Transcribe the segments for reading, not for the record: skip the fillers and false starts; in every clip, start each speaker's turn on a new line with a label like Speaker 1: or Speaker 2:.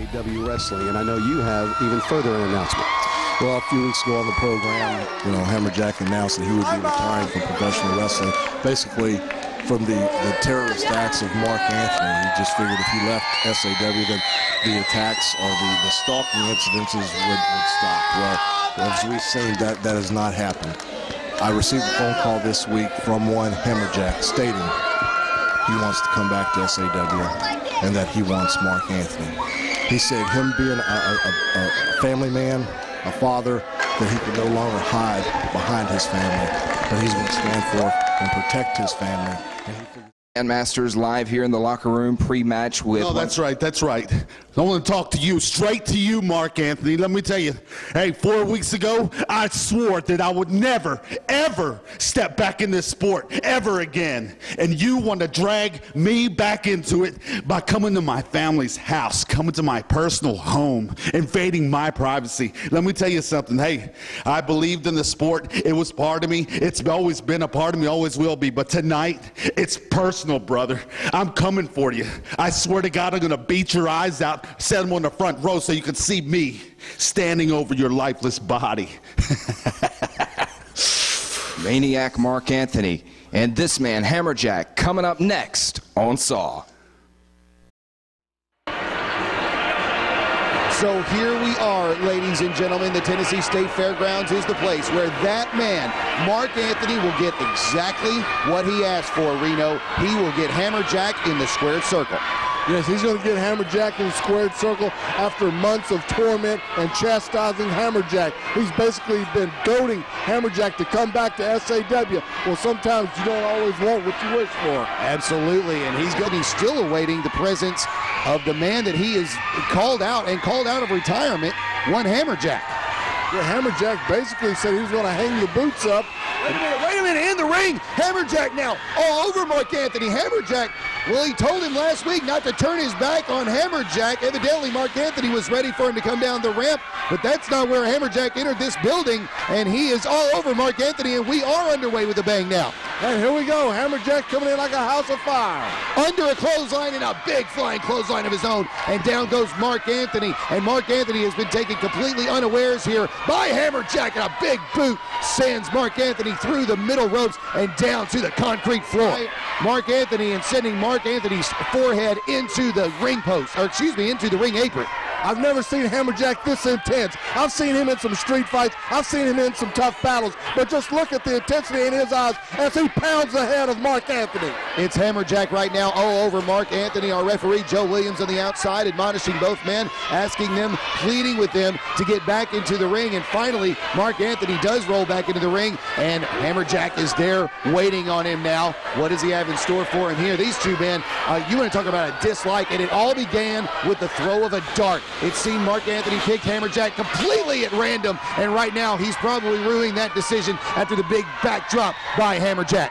Speaker 1: S.a.w Wrestling, and I know you have even further an announcement.
Speaker 2: Well, a few weeks ago on the program, HammerJack announced that he would be retiring from professional wrestling, basically from the terrorist acts of Marc Anthony. He just figured if he left S.a.w, then the attacks or the stalking incidences would stop. Well, as we've seen, that has not happened. I received a phone call this week from one HammerJack stating he wants to come back to S.a.w and that he wants Marc Anthony. He said him being a family man, a father, that he could no longer hide behind his family, but he's going to stand for and protect his family.
Speaker 3: Grandmasters live here in the locker room pre-match with...
Speaker 4: Oh, that's right, that's right. I want to talk to you, straight to you, Marc Anthony. Let me tell you, hey, 4 weeks ago, I swore that I would never, ever step back in this sport, ever again. And you want to drag me back into it by coming to my family's house, coming to my personal home, invading my privacy. Let me tell you something. Hey, I believed in the sport. It was part of me. It's always been a part of me, always will be. But tonight, it's personal. Brother, I'm coming for you. I swear to God, I'm going to beat your eyes out, set them on the front row so you can see me standing over your lifeless body.
Speaker 3: Maniac Marc Anthony and this man, HammerJack, coming up next on s.a.w.
Speaker 5: So here we are, ladies and gentlemen. The Tennessee State Fairgrounds is the place where that man, Marc Anthony, will get exactly what he asked for, Reno. He will get HammerJack in the squared circle.
Speaker 2: Yes, he's going to get HammerJack in the squared circle after months of torment and chastising HammerJack. He's basically been goading HammerJack to come back to S.a.w. Well, sometimes you don't always want what you wish for.
Speaker 5: Absolutely, and he's still awaiting the presence of the man that he is called out of retirement, one HammerJack.
Speaker 2: Yeah, HammerJack basically said he was going to hang the boots up.
Speaker 5: Wait a minute, in the ring, HammerJack now all over Marc Anthony. HammerJack, well, he told him last week not to turn his back on HammerJack. Evidently, Marc Anthony was ready for him to come down the ramp, but that's not where HammerJack entered this building, and he is all over Marc Anthony, and we are underway with a bang now.
Speaker 2: And here we go, HammerJack coming in like a house of fire.
Speaker 5: Under a clothesline and a big flying clothesline of his own, and down goes Marc Anthony, and Marc Anthony has been taken completely unawares here by HammerJack, and a big boot sends Marc Anthony through the middle ropes and down to the concrete floor. Marc Anthony, and sending Marc Anthony's forehead into the ring post, or excuse me, into the ring apron.
Speaker 2: I've never seen HammerJack this intense. I've seen him in some street fights. I've seen him in some tough battles. But just look at the intensity in his eyes as he pounds the head of Marc Anthony.
Speaker 5: It's HammerJack right now all over Marc Anthony. Our referee, Joe Williams, on the outside, admonishing both men, asking them, pleading with them to get back into the ring. And finally, Marc Anthony does roll back into the ring, and HammerJack is there waiting on him now. What does he have in store for him here? These two men, you want to talk about a dislike, and it all began with the throw of a dart. It seemed Marc Anthony picked HammerJack completely at random, and right now he's probably ruining that decision after the big backdrop by HammerJack.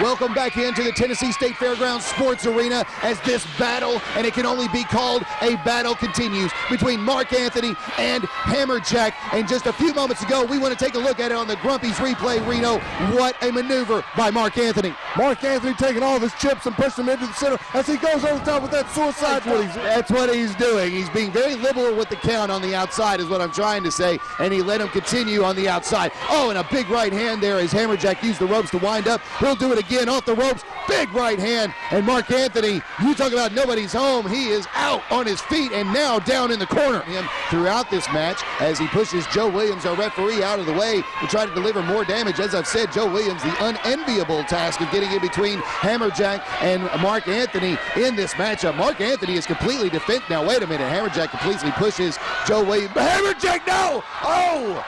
Speaker 5: Welcome back into the Tennessee State Fairgrounds Sports Arena as this battle, and it can only be called a battle, continues between Marc Anthony and HammerJack. And just a few moments ago, we want to take a look at it on the Grumpy's replay, Reno. What a maneuver by Marc Anthony.
Speaker 2: Marc Anthony taking all of his chips and pushing them into the center as he goes over the top with that suicide.
Speaker 5: That's what he's doing. He's being very liberal with the count on the outside is what I'm trying to say, and he let him continue on the outside. Oh, and a big right hand there as HammerJack used the ropes to wind up. He'll do it again off the ropes. Big right hand, and Marc Anthony, you talk about nobody's home. He is out on his feet and now down in the corner. Him throughout this match as he pushes Joe Williams, our referee, out of the way to try to deliver more damage. As I've said, Joe Williams, the unenviable task of getting in between HammerJack and Marc Anthony in this matchup. Marc Anthony is completely defended. Now, wait a minute. HammerJack completely pushes Joe Williams. HammerJack, no! Oh!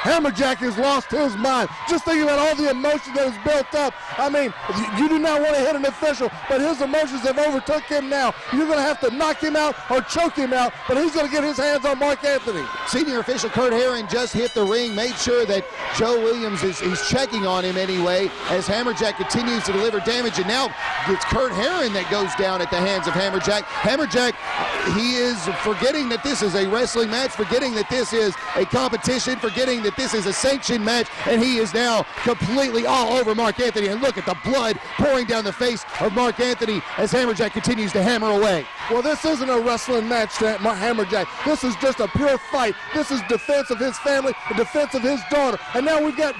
Speaker 2: HammerJack has lost his mind. Just thinking about all the emotion that is built up. I mean, you do not want to hit an official, but his emotions have overtook him now. You're going to have to knock him out or choke him out, but he's going to get his hands on Marc Anthony.
Speaker 5: Senior official Kurt Herron just hit the ring, made sure that Joe Williams is checking on him anyway as HammerJack continues to deliver damage, and now it's Kurt Herron that goes down at the hands of HammerJack. HammerJack, he is forgetting that this is a wrestling match, forgetting that this is a competition, forgetting that this is a sanctioned match, and he is now completely all over Marc Anthony. And look at the blood pouring down the face of Marc Anthony as HammerJack continues to hammer away.
Speaker 6: Well, this isn't a wrestling match, HammerJack. This is just a pure fight. This is defense of his family, the defense of his daughter. And now we've got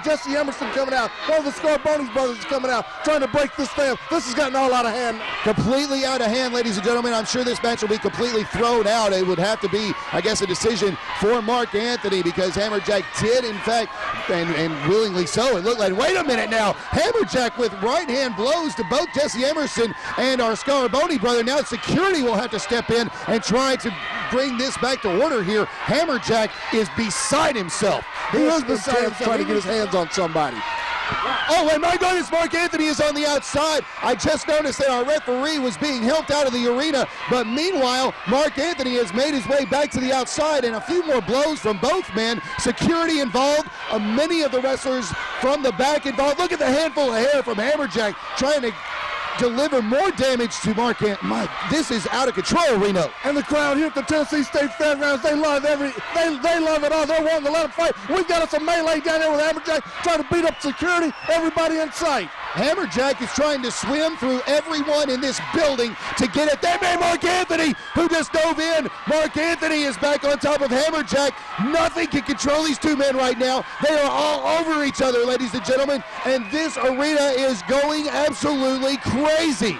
Speaker 6: Jesse Emerson coming out. One of the Scarbonis brothers is coming out, trying to break this down. This has gotten all out of hand.
Speaker 5: Completely out of hand, ladies and gentlemen. I'm sure this match will be completely thrown out. It would have to be, I guess, a decision for Marc Anthony, because HammerJack did, in fact, and willingly so, it looked like, wait a minute now, HammerJack with right hand blows to both Jesse Emerson and our Scarboni brother. Now security will have to step in and try to bring this back to order here. HammerJack is beside himself.
Speaker 6: He is beside himself, trying to get his hands on somebody.
Speaker 5: Oh, and my goodness, Marc Anthony is on the outside. I just noticed that our referee was being helped out of the arena, but meanwhile, Marc Anthony has made his way back to the outside, and a few more blows from both men. Security involved, many of the wrestlers from the back involved. Look at the handful of hair from HammerJack trying to deliver more damage to Marc Anthony. This is out of control, Reno.
Speaker 6: And the crowd here at the Tennessee State Fairgrounds, they love they love it all. They're wanting to let them fight. We've got us a melee down there with HammerJack trying to beat up security, everybody in sight.
Speaker 5: HammerJack is trying to swim through everyone in this building to get it. There may Marc Anthony, who just dove in. Marc Anthony is back on top of HammerJack. Nothing can control these two men right now. They are all over each other, ladies and gentlemen, and this arena is going absolutely crazy.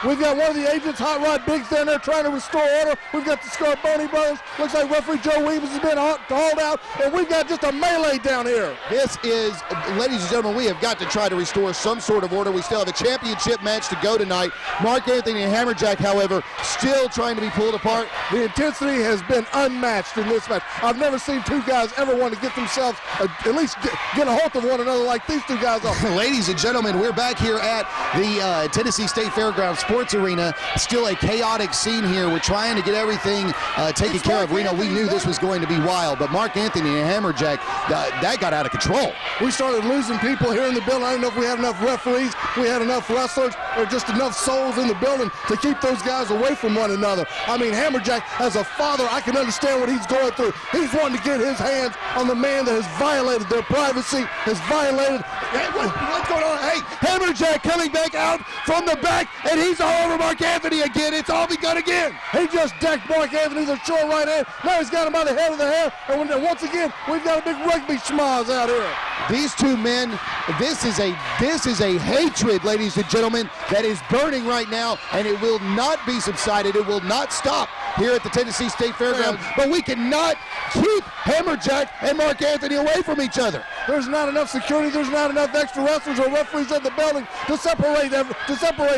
Speaker 6: We've got one of the agents, Hot Rod Biggs, down there trying to restore order. We've got the Scarboni brothers. Looks like referee Joe Williams has been hauled out, and we've got just a melee down here.
Speaker 5: This is, ladies and gentlemen, we have got to try to restore some sort of order. We still have a championship match to go tonight. Marc Anthony and HammerJack, however, still trying to be pulled apart.
Speaker 6: The intensity has been unmatched in this match. I've never seen two guys ever want to get themselves, at least get a hold of one another like these two guys are.
Speaker 5: Ladies and gentlemen, we're back here at the Tennessee State Fairgrounds Sports Arena. Still a chaotic scene here. We're trying to get everything taken care of. Reno, we knew this was going to be wild, but Marc Anthony and HammerJack, that got out of control.
Speaker 6: We started losing people here in the building. I don't know if we had enough referees, we had enough wrestlers, or just enough souls in the building to keep those guys away from one another. I mean, HammerJack, as a father, I can understand what he's going through. He's wanting to get his hands on the man that has violated their privacy, has violated.
Speaker 5: Hey, what's going on? Hey, HammerJack coming back out from the back, and he's all over Marc Anthony again. It's all begun again.
Speaker 6: He just decked Marc Anthony with a short right hand. Now he's got him by the head of the hair. And once again, we've got a big rugby schmoz out here.
Speaker 5: These two men, this is a hatred, ladies and gentlemen, that is burning right now, and it will not be subsided. It will not stop here at the Tennessee State Fairgrounds. But we cannot keep HammerJack and Marc Anthony away from each other.
Speaker 6: There's not enough security. There's not enough extra wrestlers or referees in the building to separate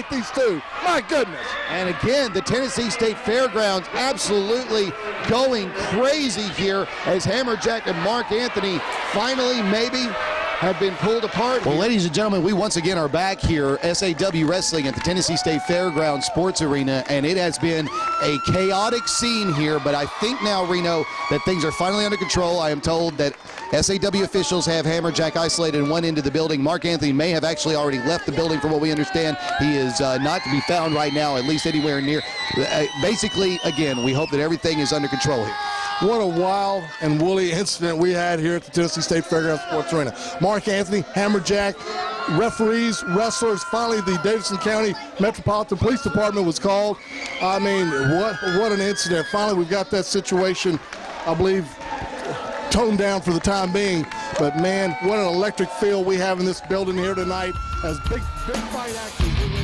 Speaker 6: these two. My goodness.
Speaker 5: And again, the Tennessee State Fairgrounds absolutely going crazy here as HammerJack and Marc Anthony finally maybe have been pulled apart. Well, ladies and gentlemen, we once again are back here, S.A.W. Wrestling at the Tennessee State Fairgrounds Sports Arena, and it has been a chaotic scene here, but I think now, Reno, that things are finally under control. I am told that S.A.W. officials have HammerJack isolated in one end of the building. Marc Anthony may have actually already left the building from what we understand. He is not to be found right now, at least anywhere near. Basically, again, we hope that everything is under control here.
Speaker 2: What a wild and woolly incident we had here at the Tennessee State Fairgrounds Sports Arena. Marc Anthony, HammerJack, referees, wrestlers, finally the Davidson County Metropolitan Police Department was called. I mean, what an incident. Finally, we've got that situation, I believe, toned down for the time being. But man, what an electric feel we have in this building here tonight as big fight action.